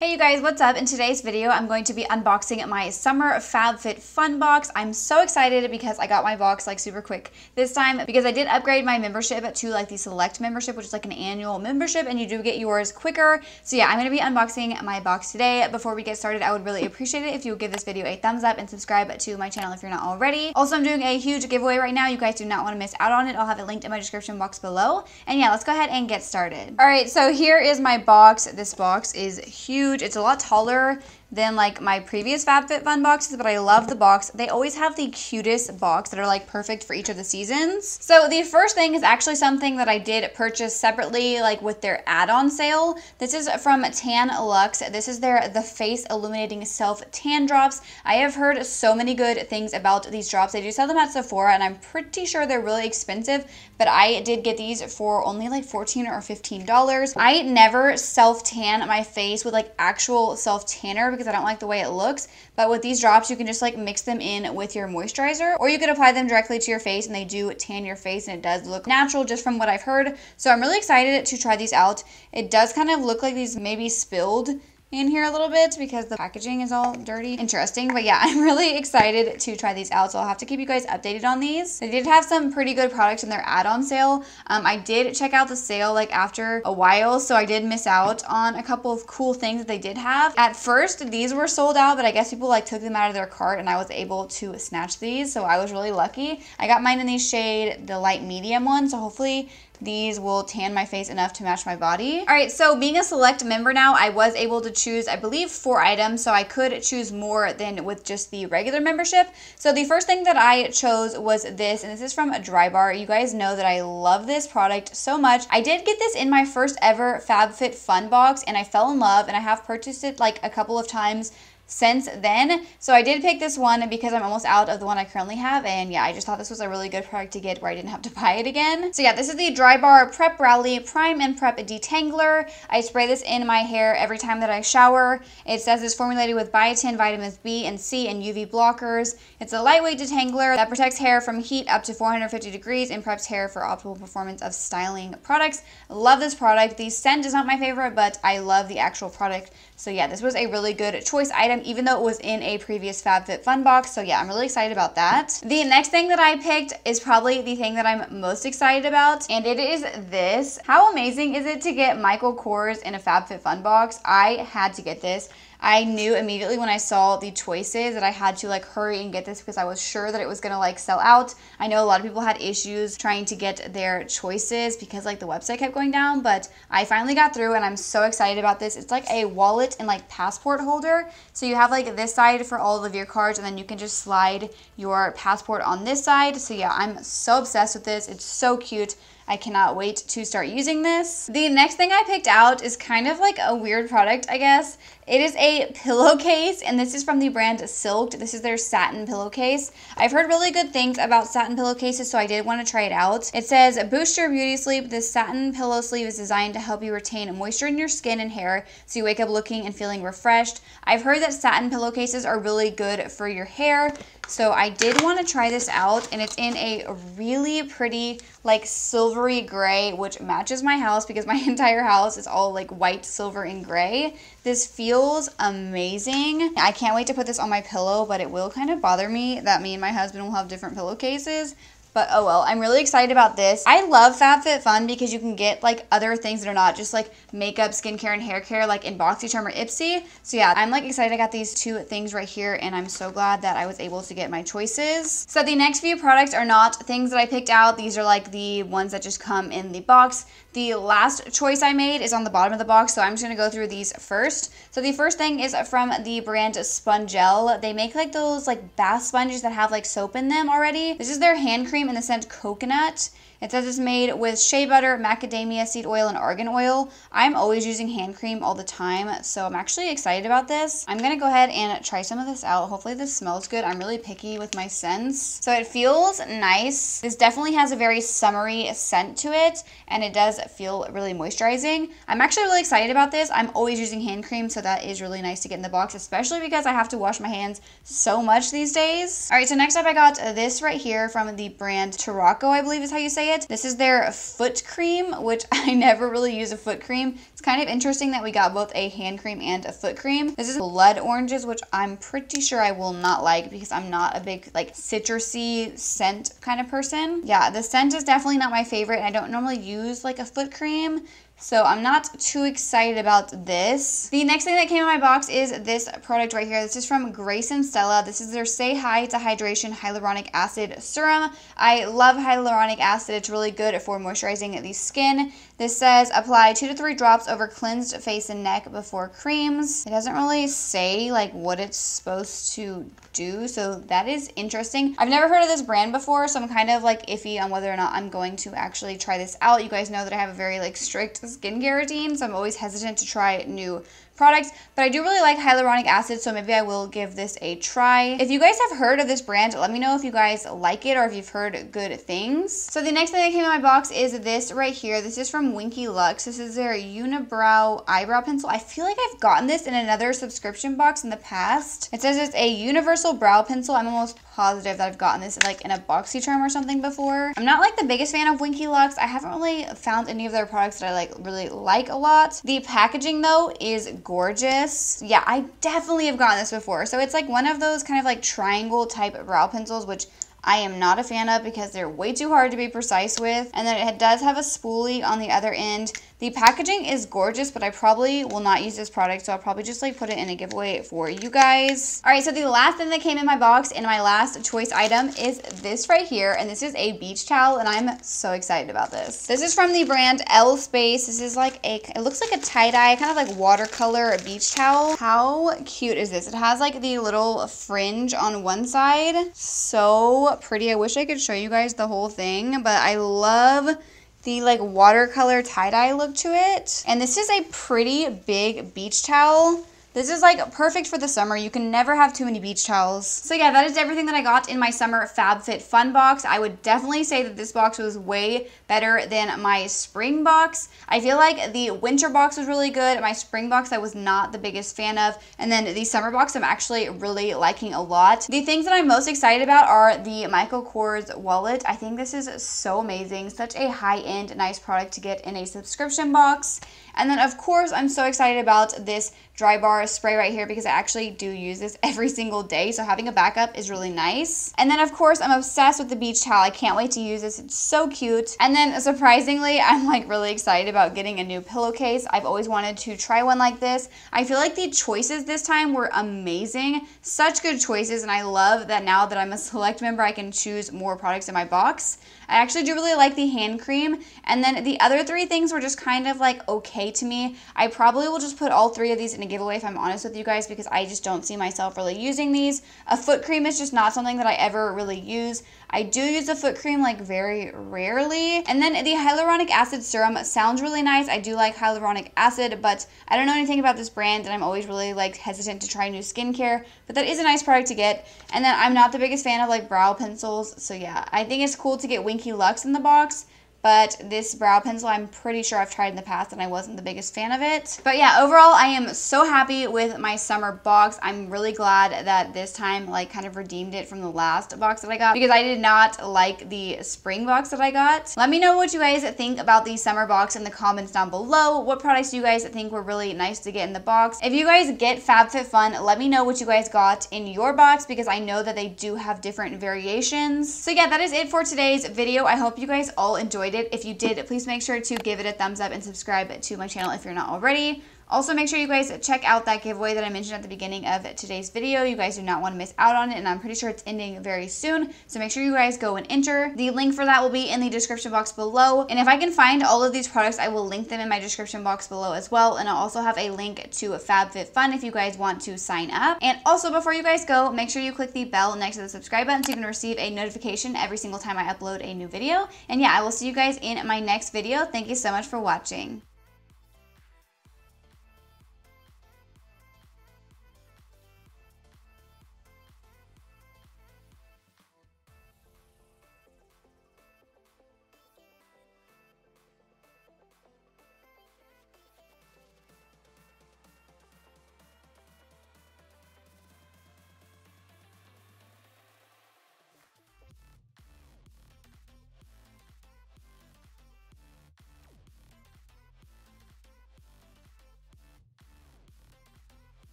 Hey you guys, what's up? In today's video, I'm going to be unboxing my summer Fabfitfun box. I'm so excited because I got my box like super quick this time because I did upgrade my membership to like the select membership, which is like an annual membership, and you do get yours quicker. So yeah, I'm going to be unboxing my box today. Before we get started, I would really appreciate it if you would give this video a thumbs up and subscribe to my channel if you're not already. Also, I'm doing a huge giveaway right now. You guys do not want to miss out on it. I'll have it linked in my description box below. And yeah, let's go ahead and get started. All right, so here is my box. This box is huge. It's a lot taller than like my previous Fabfitfun boxes, but I love the box. They always have the cutest box that are like perfect for each of the seasons. So the first thing is actually something that I did purchase separately, like with their add-on sale. This is from Tan Luxe. This is the Face Illuminating Self Tan Drops. I have heard so many good things about these drops. They do sell them at Sephora, and I'm pretty sure they're really expensive, but I did get these for only like $14 or $15. I never self-tan my face with like actual self-tanner because I don't like the way it looks, but with these drops you can just like mix them in with your moisturizer, or you could apply them directly to your face and they do tan your face and it does look natural just from what I've heard. So I'm really excited to try these out. It does kind of look like these maybe spilled in here a little bit because the packaging is all dirty. Interesting, but yeah, I'm really excited to try these out, so I'll have to keep you guys updated on these. They did have some pretty good products in their add-on sale. I did check out the sale like after a while, so I did miss out on a couple of cool things that they did have. At first, these were sold out, but I guess people like took them out of their cart and I was able to snatch these, so I was really lucky. I got mine in the shade, the light medium one, so hopefully these will tan my face enough to match my body. All right, so being a select member now, I was able to choose, I believe, 4 items, so I could choose more than with just the regular membership. So the first thing that I chose was this, and this is from Drybar. You guys know that I love this product so much. I did get this in my first ever Fabfitfun box, and I fell in love, and I have purchased it like a couple of times since then. So I did pick this one because I'm almost out of the one I currently have, and yeah, I just thought this was a really good product to get where I didn't have to buy it again. So yeah, this is the Drybar Prep Rally Prime and Prep Detangler. I spray this in my hair every time that I shower. It says it's formulated with biotin, vitamins B and C, and UV blockers. It's a lightweight detangler that protects hair from heat up to 450 degrees and preps hair for optimal performance of styling products. Love this product. The scent is not my favorite, but I love the actual product. So yeah, this was a really good choice item, even though it was in a previous Fabfitfun box. So yeah, I'm really excited about that. The next thing that I picked is probably the thing that I'm most excited about, and it is this. How amazing is it to get Michael Kors in a Fabfitfun box? I had to get this. I knew immediately when I saw the choices that I had to like hurry and get this because I was sure that it was gonna like sell out. I know a lot of people had issues trying to get their choices because like the website kept going down, but I finally got through and I'm so excited about this. It's like a wallet and like passport holder. So you have like this side for all of your cards, and then you can just slide your passport on this side. So yeah, I'm so obsessed with this. It's so cute. I cannot wait to start using this. The next thing I picked out is kind of like a weird product, I guess. It is a pillowcase, and this is from the brand Silk. This is their satin pillowcase. I've heard really good things about satin pillowcases, so I did want to try it out. It says, boost your beauty sleep. This satin pillow sleeve is designed to help you retain moisture in your skin and hair so you wake up looking and feeling refreshed. I've heard that satin pillowcases are really good for your hair, so I did want to try this out, and it's in a really pretty like silvery gray, which matches my house because my entire house is all like white, silver, and gray. This feels amazing. I can't wait to put this on my pillow, but it will kind of bother me that me and my husband will have different pillowcases. But oh well, I'm really excited about this. I love Fabfitfun because you can get like other things that are not just like makeup, skincare, and hair care like in BoxyCharm or Ipsy. So yeah, I'm like excited I got these 2 things right here, and I'm so glad that I was able to get my choices. So the next few products are not things that I picked out. These are like the ones that just come in the box. The last choice I made is on the bottom of the box, so I'm just going to go through these first. So the first thing is from the brand Spongel. They make like those like bath sponges that have like soap in them already. This is their hand cream in the scent coconut. It says it's made with shea butter, macadamia seed oil, and argan oil. I'm always using hand cream all the time, so I'm actually excited about this. I'm going to go ahead and try some of this out. Hopefully this smells good. I'm really picky with my scents. So it feels nice. This definitely has a very summery scent to it, and it does feel really moisturizing. I'm actually really excited about this. I'm always using hand cream, so that is really nice to get in the box, especially because I have to wash my hands so much these days. All right, so next up I got this right here from the brand Tarocco, I believe is how you say it. This is their foot cream, which I never really use a foot cream. It's kind of interesting that we got both a hand cream and a foot cream. This is blood oranges, which I'm pretty sure I will not like because I'm not a big like citrusy scent kind of person. Yeah, the scent is definitely not my favorite. I don't normally use like a foot cream, so I'm not too excited about this. The next thing that came in my box is this product right here. This is from Grace and Stella. This is their Say Hi to Hydration Hyaluronic Acid Serum. I love hyaluronic acid. It's really good for moisturizing the skin. This says apply 2 to 3 drops over cleansed face and neck before creams. It doesn't really say like what it's supposed to do, so that is interesting. I've never heard of this brand before, so I'm kind of like iffy on whether or not I'm going to actually try this out. You guys know that I have a very like strict skincare routine, so I'm always hesitant to try new products, but I do really like hyaluronic acid, so maybe I will give this a try. If you guys have heard of this brand, let me know if you guys like it or if you've heard good things. So the next thing that came in my box is this right here. This is from Winky Lux. This is their Unibrow eyebrow pencil. I feel like I've gotten this in another subscription box in the past. It says it's a universal brow pencil. I'm almost positive that I've gotten this like in a BoxyCharm or something before. I'm not like the biggest fan of Winky Lux. I haven't really found any of their products that I like really like a lot. The packaging though is gorgeous. Yeah, I definitely have gotten this before. So it's like one of those kind of like triangle type brow pencils, which I am not a fan of because they're way too hard to be precise with. And then it does have a spoolie on the other end. The packaging is gorgeous, but I probably will not use this product, so I'll probably just like put it in a giveaway for you guys. All right, so the last thing that came in my box and my last choice item is this right here, and this is a beach towel, and I'm so excited about this. This is from the brand L Space. This is like it looks like a tie-dye, kind of like watercolor beach towel. How cute is this? It has like the little fringe on one side. So pretty. I wish I could show you guys the whole thing, but I love the like watercolor tie-dye look to it. And this is a pretty big beach towel. This is like perfect for the summer. You can never have too many beach towels. So yeah, that is everything that I got in my summer FabFitFun box. I would definitely say that this box was way better than my spring box. I feel like the winter box was really good. My spring box I was not the biggest fan of. And then the summer box I'm actually really liking a lot. The things that I'm most excited about are the Michael Kors wallet. I think this is so amazing. Such a high-end, nice product to get in a subscription box. And then of course, I'm so excited about this Dry Bar spray right here because I actually do use this every single day. So having a backup is really nice. And then of course, I'm obsessed with the beach towel. I can't wait to use this. It's so cute. And then surprisingly, I'm like really excited about getting a new pillowcase. I've always wanted to try one like this. I feel like the choices this time were amazing. Such good choices. And I love that now that I'm a select member, I can choose more products in my box. I actually do really like the hand cream. And then the other 3 things were just kind of like okay to me. I probably will just put all 3 of these in a giveaway if I'm honest with you guys because I just don't see myself really using these. A foot cream is just not something that I ever really use. I do use a foot cream like very rarely. And then the hyaluronic acid serum sounds really nice. I do like hyaluronic acid, but I don't know anything about this brand and I'm always really like hesitant to try new skincare, but that is a nice product to get. And then I'm not the biggest fan of like brow pencils. So yeah, I think it's cool to get Winky Lux in the box. But this brow pencil, I'm pretty sure I've tried in the past and I wasn't the biggest fan of it. But yeah, overall, I am so happy with my summer box. I'm really glad that this time like kind of redeemed it from the last box that I got because I did not like the spring box that I got. Let me know what you guys think about the summer box in the comments down below. What products do you guys think were really nice to get in the box? If you guys get FabFitFun, let me know what you guys got in your box because I know that they do have different variations. So yeah, that is it for today's video. I hope you guys all enjoyed it. If you did, please make sure to give it a thumbs up and subscribe to my channel if you're not already. Also, make sure you guys check out that giveaway that I mentioned at the beginning of today's video. You guys do not want to miss out on it, and I'm pretty sure it's ending very soon. So make sure you guys go and enter. The link for that will be in the description box below. And if I can find all of these products, I will link them in my description box below as well. And I'll also have a link to FabFitFun if you guys want to sign up. And also, before you guys go, make sure you click the bell next to the subscribe button so you can receive a notification every single time I upload a new video. And yeah, I will see you guys in my next video. Thank you so much for watching.